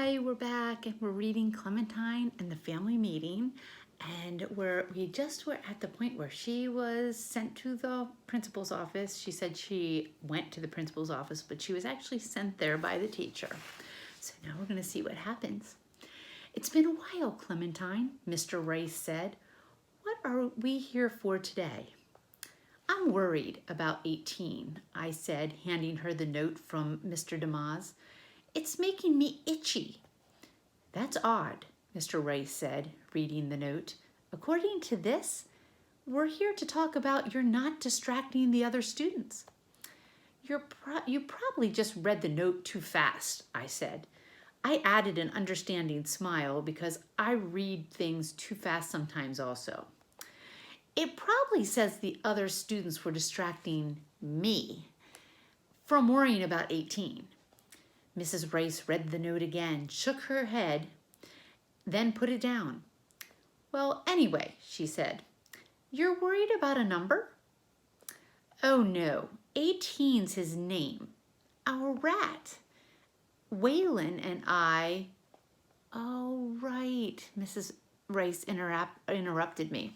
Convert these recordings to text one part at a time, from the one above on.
Hi, we're back and we're reading Clementine and the family meeting, and we just were at the point where she was sent to the principal's office. She said she went to the principal's office, but she was actually sent there by the teacher. So now we're going to see what happens. It's been a while, Clementine, Mr. Rice said. What are we here for today? I'm worried about 18, I said, handing her the note from Mr. DeMaz. It's making me itchy. That's odd, Mr. Rice said, reading the note. According to this, we're here to talk about you're not distracting the other students. You probably just read the note too fast, I said. I added an understanding smile because I read things too fast sometimes also. It probably says the other students were distracting me from worrying about 18. Mrs. Rice read the note again, shook her head, then put it down. Well, anyway, she said, you're worried about a number? Oh no, 18's his name, our rat. Waylon and I... Oh, right, Mrs. Rice interrupted me.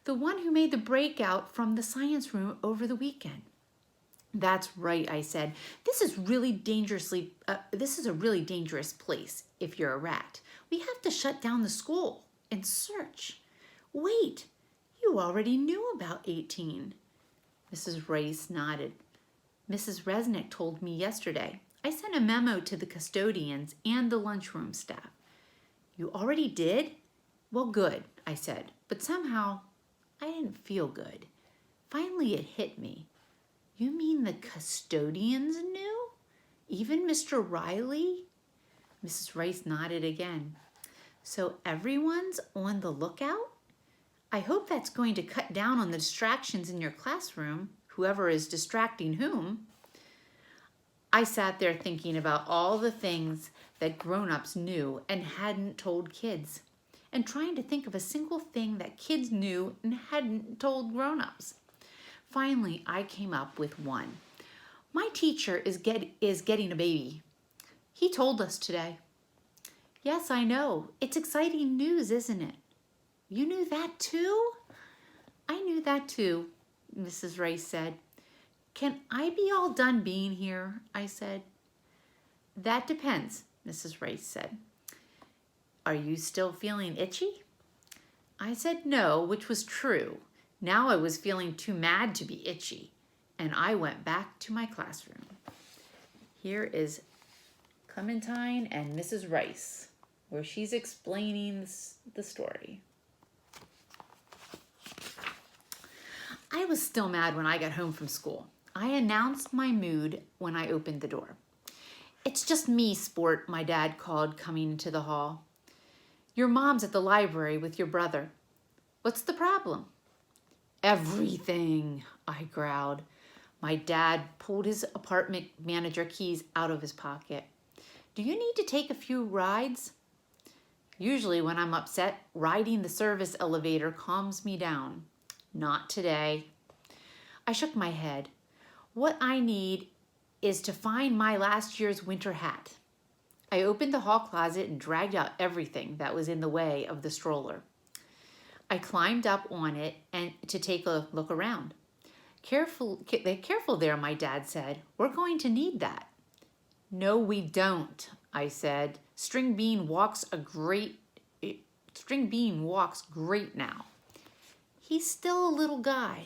The one who made the breakout from the science room over the weekend. That's right, I said. This is a really dangerous place if you're a rat. We have to shut down the school and search. Wait, you already knew about 18. Mrs. Rice nodded. Mrs. Resnick told me yesterday. I sent a memo to the custodians and the lunchroom staff. You already did? Well, good, I said, but somehow I didn't feel good. Finally, it hit me. You mean the custodians knew? Even Mr. Riley? Mrs. Rice nodded again. So everyone's on the lookout? I hope that's going to cut down on the distractions in your classroom, whoever is distracting whom. I sat there thinking about all the things that grown-ups knew and hadn't told kids, and trying to think of a single thing that kids knew and hadn't told grown-ups. Finally, I came up with one. My teacher is getting a baby. He told us today. Yes, I know. It's exciting news, isn't it? You knew that too? I knew that too, Mrs. Rice said. Can I be all done being here? I said. That depends, Mrs. Rice said. Are you still feeling itchy? I said no, which was true. Now I was feeling too mad to be itchy, and I went back to my classroom. Here is Clementine and Mrs. Rice, where she's explaining the story. I was still mad when I got home from school. I announced my mood when I opened the door. It's just me, Sport, my dad called, coming into the hall. Your mom's at the library with your brother. What's the problem? Everything, I growled. My dad pulled his apartment manager keys out of his pocket. Do you need to take a few rides? Usually when I'm upset, riding the service elevator calms me down. Not today. I shook my head. What I need is to find my last year's winter hat. I opened the hall closet and dragged out everything that was in the way of the stroller. I climbed up on it and to take a look around. Careful there, my dad said. We're going to need that. No, we don't, I said. String Bean walks great now. He's still a little guy,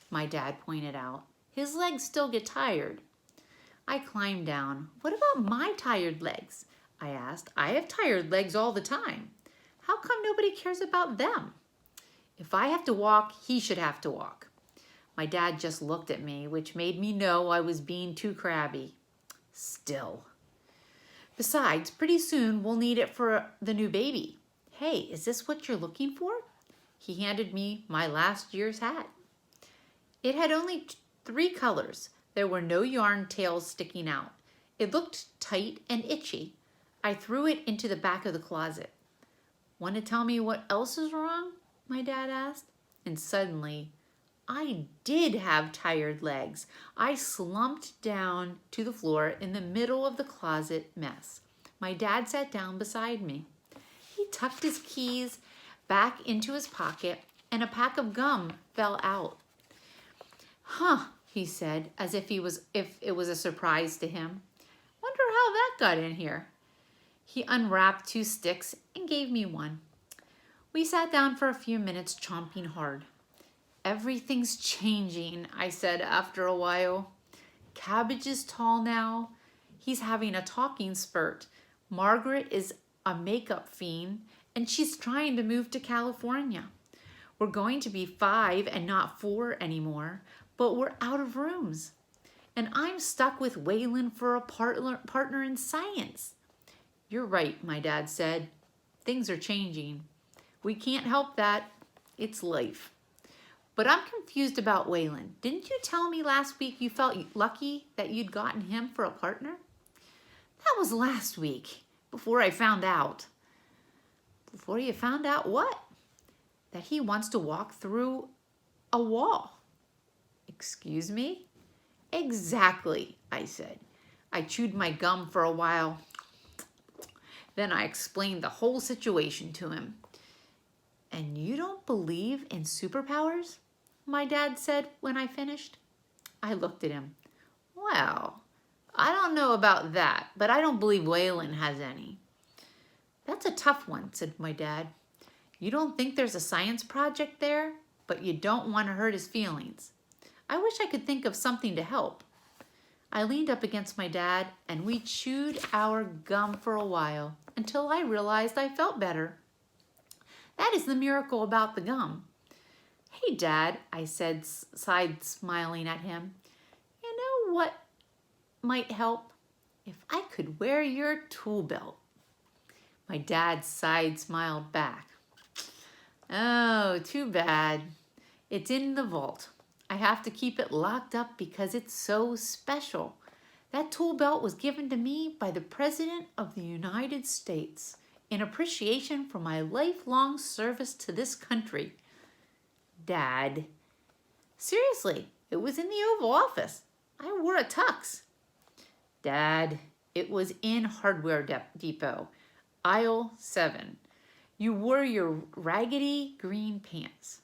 my dad pointed out. His legs still get tired. I climbed down. What about my tired legs? I asked. I have tired legs all the time. How come nobody cares about them? If I have to walk, he should have to walk. My dad just looked at me, which made me know I was being too crabby. Still. Besides, pretty soon we'll need it for the new baby. Hey, is this what you're looking for? He handed me my last year's hat. It had only 3 colors. There were no yarn tails sticking out. It looked tight and itchy. I threw it into the back of the closet. Want to tell me what else is wrong? My dad asked. And suddenly, I did have tired legs. I slumped down to the floor in the middle of the closet mess. My dad sat down beside me. He tucked his keys back into his pocket and a pack of gum fell out. Huh, he said, as if it was a surprise to him. Wonder how that got in here. He unwrapped 2 sticks and gave me one. We sat down for a few minutes, chomping hard. Everything's changing, I said after a while. Cabbage is tall now. He's having a talking spurt. Margaret is a makeup fiend, and she's trying to move to California. We're going to be 5 and not 4 anymore, but we're out of rooms. And I'm stuck with Waylon for a partner in science. You're right, my dad said. Things are changing. We can't help that. It's life. But I'm confused about Waylon. Didn't you tell me last week you felt lucky that you'd gotten him for a partner? That was last week, before I found out. Before you found out what? That he wants to walk through a wall. Excuse me? Exactly, I said. I chewed my gum for a while. Then I explained the whole situation to him. And you don't believe in superpowers? My dad said when I finished. I looked at him. Well, I don't know about that, but I don't believe Waylon has any. That's a tough one, said my dad. You don't think there's a science project there, but you don't want to hurt his feelings. I wish I could think of something to help. I leaned up against my dad and we chewed our gum for a while until I realized I felt better. That is the miracle about the gum. Hey, Dad, I said, smiling at him. You know what might help? If I could wear your tool belt. My dad smiled back. Oh, too bad. It's in the vault. I have to keep it locked up because it's so special. That tool belt was given to me by the President of the United States in appreciation for my lifelong service to this country. Dad. Seriously, it was in the Oval Office. I wore a tux. Dad, it was in Hardware Depot, aisle 7. You wore your raggedy green pants.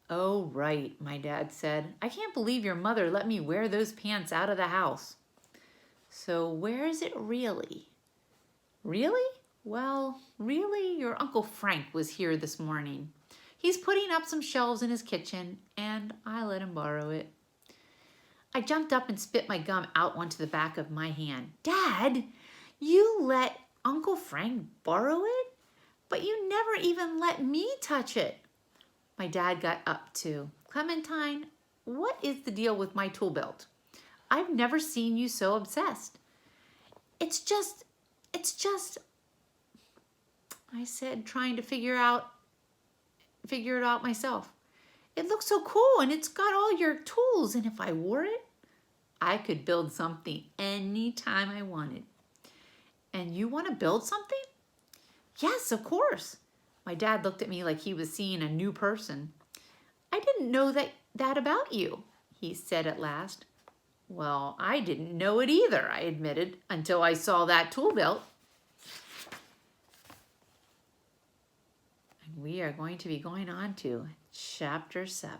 Oh, right, my dad said. I can't believe your mother let me wear those pants out of the house. So where is it really? Really? Well, really, your Uncle Frank was here this morning. He's putting up some shelves in his kitchen, and I let him borrow it. I jumped up and spit my gum out onto the back of my hand. Dad, you let Uncle Frank borrow it? But you never even let me touch it. My dad got up too. Clementine, what is the deal with my tool belt? I've never seen you so obsessed. It's just, I said, trying to figure it out myself. It looks so cool and it's got all your tools, and if I wore it, I could build something anytime I wanted. And you want to build something? Yes, of course. My dad looked at me like he was seeing a new person. I didn't know that about you, he said at last. Well, I didn't know it either, I admitted, until I saw that tool belt. And we are going to be going on to Chapter 7.